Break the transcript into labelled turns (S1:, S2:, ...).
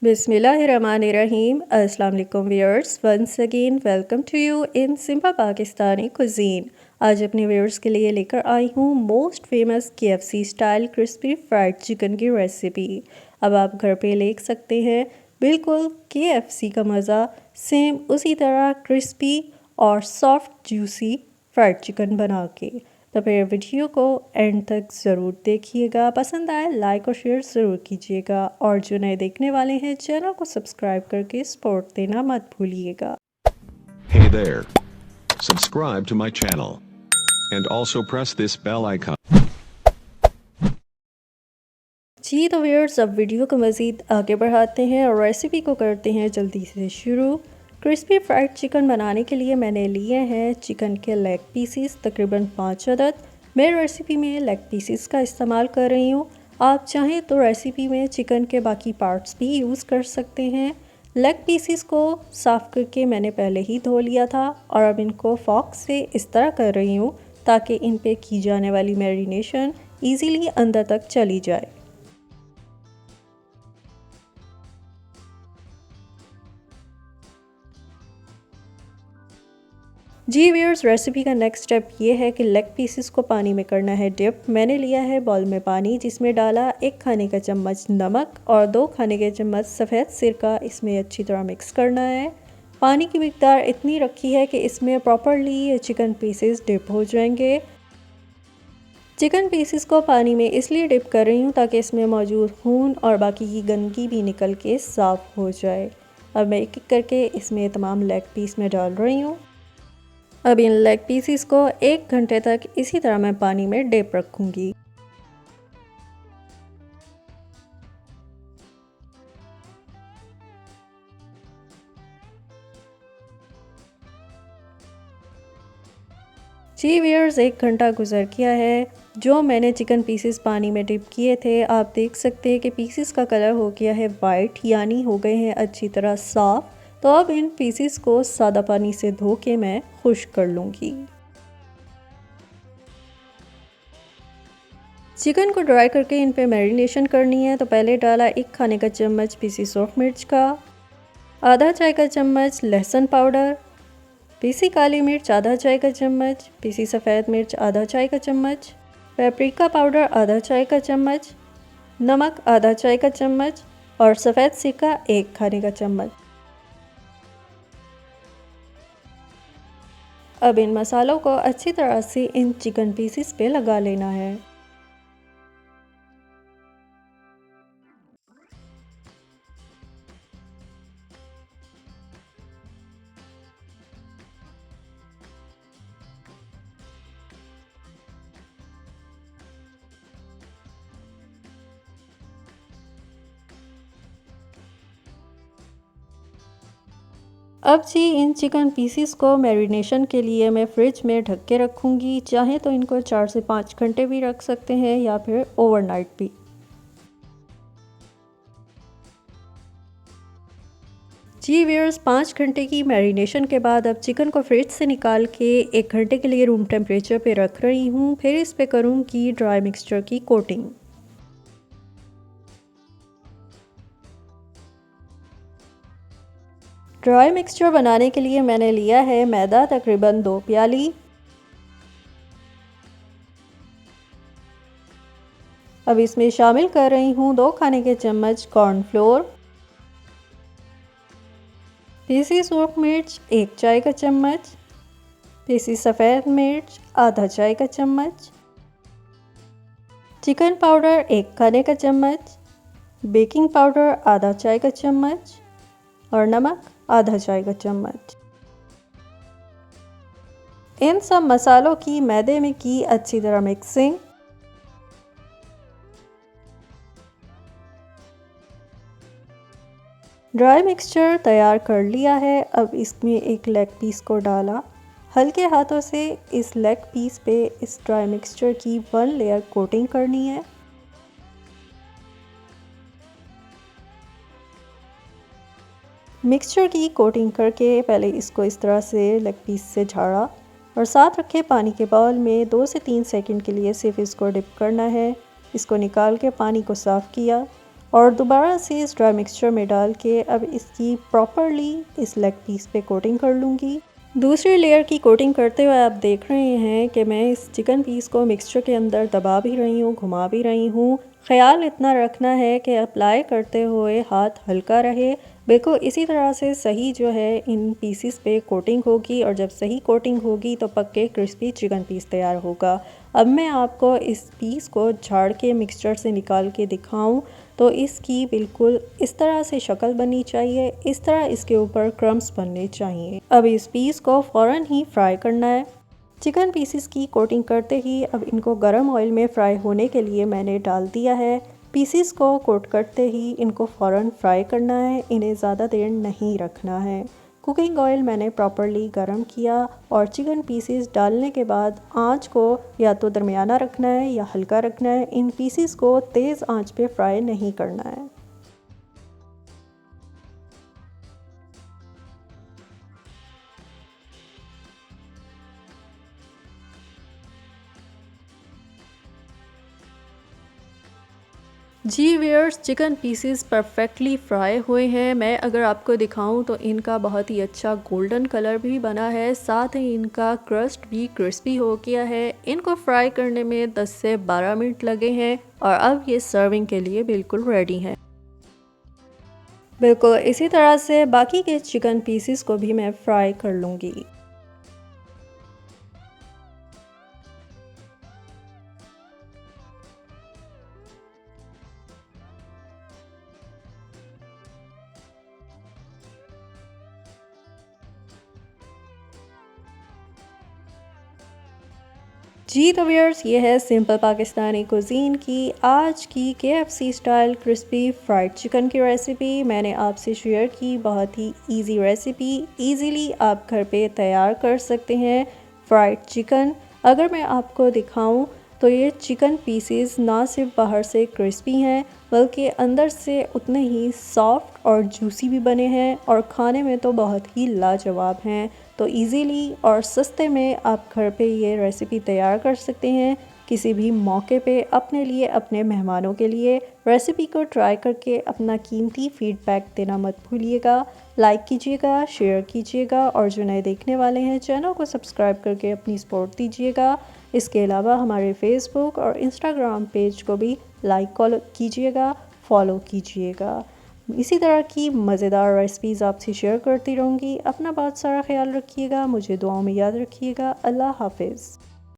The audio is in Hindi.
S1: Bismillahirrahmanirrahim. Assalamu alaikum viewers. Once again welcome to you in Simple Pakistani cuisine. आज अपने व्यूअर्स के लिए लेकर आई हूँ most famous KFC style crispy fried chicken की रेसिपी। अब आप घर पे ले सकते हैं बिल्कुल KFC का मज़ा, सेम उसी तरह क्रिस्पी और सॉफ्ट जूसी फ्राइड चिकन बना के। तो फिर वीडियो को एंड तक ज़रूर देखिएगा, पसंद आए लाइक और शेयर ज़रूर कीजिएगा और जो नए देखने वाले हैं चैनल को सब्सक्राइब करके सपोर्ट देना मत भूलिएगा।
S2: Hey there. Subscribe to my channel. And also press this bell icon.
S1: जी तो व्यूअर्स, अब वीडियो को मज़ीद आगे बढ़ाते हैं और रेसिपी को करते हैं जल्दी से शुरू। क्रिस्पी फ्राइड चिकन बनाने के लिए मैंने लिए हैं चिकन के लेग पीसीस तकरीबन 5 अदद। मैं रेसिपी में लेग पीसीस का इस्तेमाल कर रही हूँ। आप चाहें तो रेसिपी में चिकन के बाकी पार्ट्स भी यूज़ कर सकते हैं। लेग पीसीस को साफ़ करके मैंने पहले ही धो लिया था और अब इनको फॉक से इस तरह कर रही हूँ ताकि इन पे की जाने वाली मैरिनेशन ईज़िली अंदर तक चली जाए। जी व्यूअर्स, रेसिपी का नेक्स्ट स्टेप ये है कि लेग पीसेस को पानी में करना है डिप। मैंने लिया है बाउल में पानी, जिसमें डाला 1 खाने का चम्मच नमक और 2 खाने के चम्मच सफ़ेद सिरका। इसमें अच्छी तरह मिक्स करना है। पानी की मिकदार इतनी रखी है कि इसमें प्रॉपरली ये चिकन पीसेस डिप हो जाएंगे। चिकन पीसेस को पानी में इसलिए डिप कर रही हूँ ताकि इसमें मौजूद खून और बाकी की गंदगी भी निकल के साफ़ हो जाए। अब मैं एक एक करके इसमें तमाम लेग पीस में डाल रही हूँ। अब इन लेग पीसीस को 1 घंटे तक इसी तरह मैं पानी में डिप रखूँगी। जी व्यूअर्स, 1 घंटा गुजर गया है। जो मैंने चिकन पीसेस पानी में डिप किए थे, आप देख सकते हैं कि पीसेस का कलर हो गया है वाइट, यानी हो गए हैं अच्छी तरह साफ़। तो अब इन पीसेस को सादा पानी से धो के मैं खुश्क कर लूँगी। चिकन को ड्राई करके इन पे मैरिनेशन करनी है। तो पहले डाला 1 खाने का चम्मच पीसी सूरख मिर्च का, आधा चाय का चम्मच लहसुन पाउडर, पीसी काली मिर्च आधा चाय का चम्मच, पीसी सफ़ेद मिर्च आधा चाय का चम्मच, पेपरिका पाउडर आधा चाय का चम्मच, नमक आधा चाय का चम्मच और सफ़ेद सिरका 1 खाने का चम्मच। अब इन मसालों को अच्छी तरह से इन चिकन पीसेस पे लगा लेना है। अब जी इन चिकन पीसीस को मैरिनेशन के लिए मैं फ्रिज में ढक के रखूँगी। चाहे तो इनको 4 से 5 घंटे भी रख सकते हैं या फिर ओवरनाइट भी। जी व्यूअर्स, 5 घंटे की मैरिनेशन के बाद अब चिकन को फ्रिज से निकाल के 1 घंटे के लिए रूम टेम्परेचर पे रख रही हूँ। फिर इस पे करूँगी ड्राई मिक्सचर की कोटिंग। ड्राई मिक्सचर बनाने के लिए मैंने लिया है मैदा तकरीबन 2 प्याली। अब इसमें शामिल कर रही हूँ 2 खाने के चम्मच कॉर्नफ्लोर, पीसी सूरख मिर्च 1 चाय का चम्मच, पीसी सफ़ेद मिर्च आधा चाय का चम्मच, चिकन पाउडर 1 खाने का चम्मच, बेकिंग पाउडर आधा चाय का चम्मच और नमक आधा चाय का चम्मच। इन सब मसालों की मैदे में की अच्छी तरह मिक्सिंग। ड्राई मिक्सचर तैयार कर लिया है। अब इसमें एक लेग पीस को डाला। हल्के हाथों से इस लेग पीस पे इस ड्राई मिक्सचर की 1 लेयर कोटिंग करनी है। मिक्सचर की कोटिंग करके पहले इसको इस तरह से लेग पीस से झाड़ा और साथ रखे पानी के बाउल में 2 से 3 सेकंड के लिए सिर्फ इसको डिप करना है। इसको निकाल के पानी को साफ़ किया और दोबारा से इस ड्राई मिक्सचर में डाल के अब इसकी प्रॉपरली इस लेग पीस पे कोटिंग कर लूँगी। दूसरी लेयर की कोटिंग करते हुए आप देख रहे हैं कि मैं इस चिकन पीस को मिक्सचर के अंदर दबा भी रही हूँ, घुमा भी रही हूँ। ख़्याल इतना रखना है कि अप्लाई करते हुए हाथ हल्का रहे। बिल्कुल इसी तरह से सही जो है इन पीसेस पे कोटिंग होगी और जब सही कोटिंग होगी तो पक्के क्रिस्पी चिकन पीस तैयार होगा। अब मैं आपको इस पीस को झाड़ के मिक्सचर से निकाल के दिखाऊं तो इसकी बिल्कुल इस तरह से शक्ल बननी चाहिए, इस तरह इसके ऊपर क्रम्स बनने चाहिए। अब इस पीस को फ़ौरन ही फ्राई करना है। चिकन पीसेस की कोटिंग करते ही अब इनको गरम ऑयल में फ्राई होने के लिए मैंने डाल दिया है। पीसेस को कोट करते ही इनको फ़ौरन फ्राई करना है, इन्हें ज़्यादा देर नहीं रखना है। कुकिंग ऑयल मैंने प्रॉपरली गरम किया और चिकन पीसेस डालने के बाद आंच को या तो दरमियाना रखना है या हल्का रखना है। इन पीसेस को तेज़ आंच पे फ्राई नहीं करना है। जी viewers, chicken pieces perfectly fry हुए हैं। मैं अगर आपको दिखाऊं तो इनका बहुत ही अच्छा गोल्डन कलर भी बना है, साथ ही इनका क्रस्ट भी क्रिस्पी हो गया है। इनको फ्राई करने में 10 से 12 मिनट लगे हैं और अब ये सर्विंग के लिए बिल्कुल रेडी हैं। बिल्कुल इसी तरह से बाकी के चिकन पीसेस को भी मैं फ्राई कर लूँगी। जी तो व्यूअर्स, ये है सिंपल पाकिस्तानी कुजीन की आज की KFC style crispy fried chicken की रेसिपी मैंने आपसे शेयर की। बहुत ही इजी रेसिपी, इजीली आप घर पे तैयार कर सकते हैं फ्राइड चिकन। अगर मैं आपको दिखाऊं तो ये चिकन पीसेस ना सिर्फ बाहर से क्रिस्पी हैं बल्कि अंदर से उतने ही सॉफ्ट और जूसी भी बने हैं और खाने में तो बहुत ही लाजवाब हैं। तो इजीली और सस्ते में आप घर पे ये रेसिपी तैयार कर सकते हैं किसी भी मौके पे अपने लिए, अपने मेहमानों के लिए। रेसिपी को ट्राई करके अपना कीमती फीडबैक देना मत भूलिएगा। लाइक कीजिएगा, शेयर कीजिएगा और जो नए देखने वाले हैं चैनल को सब्सक्राइब करके अपनी सपोर्ट दीजिएगा। इसके अलावा हमारे फेसबुक और इंस्टाग्राम पेज को भी लाइक कीजिएगा, फॉलो कीजिएगा। इसी तरह की मज़ेदार रेसिपीज़ आपसे शेयर करती रहूँगी। अपना बहुत सारा ख्याल रखिएगा, मुझे दुआओं में याद रखिएगा। अल्लाह हाफिज़।